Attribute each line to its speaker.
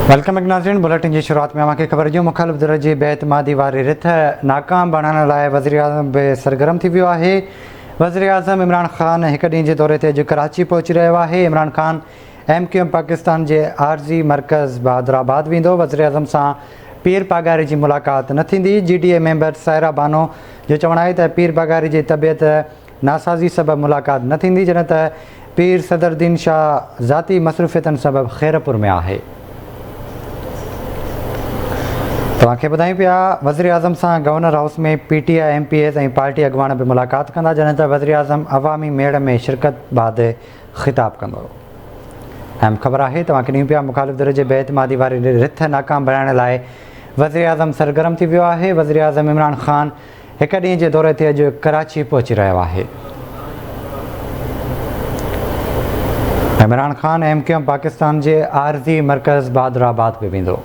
Speaker 1: Welcome नाज़रीन, bulletin की शुरुआत में अवांखे ख़बर ॾियूं। मुख़ालिफ़ धिर जी बेएतमादी वारी रिथ नाकाम बणाइण लाइ वज़ीर आज़म बि सरगर्म थी वियो आहे। वज़ीर आज़म इमरान ख़ान हिकु ॾींहं जे दौरे ते अॼु कराची पहुची रहियो आहे। इमरान ख़ान MQM पाकिस्तान जे आर्ज़ी मर्कज़ बहादुराबाद वेंदो। वज़ीर आज़म सां पीर पागारी जी मुलाक़ात न थींदी। GDA मेंबर सायरा बानो जो चवणु आहे त पीर पागारी जी तबियत नासाज़ी सबबि मुलाक़ात न थींदी, जॾहिं त पीर सदरुद्दीन शाह ज़ाती मसरूफ़ियतनि सबबि खैरपुर में आहे। तव्हांखे ॿुधायूं पिया, वज़ीर आज़म सां गवर्नर हाउस में PTI MPs ऐं पार्टी अॻवान बि मुलाक़ात कंदा, जॾहिं त वज़ीर आज़म अवामी मेड़ में शिरकत बाबति ख़िताब कंदो। अहम ख़बर आहे, तव्हांखे ॾियूं पिया, मुख़ालिफ़ धिर जे बेएतमादी वारी रिथ नाकाम बणाइण लाइ वज़ीर आज़म सरगर्म थी वियो आहे। वज़ीर आज़म इमरान ख़ान हिकु ॾींहं जे दौरे ते अॼु कराची पहुची रहियो आहे। इमरान ख़ान MQM पाकिस्तान जे आर्ज़ी मर्कज़ बहादुराबाद बि वेंदो।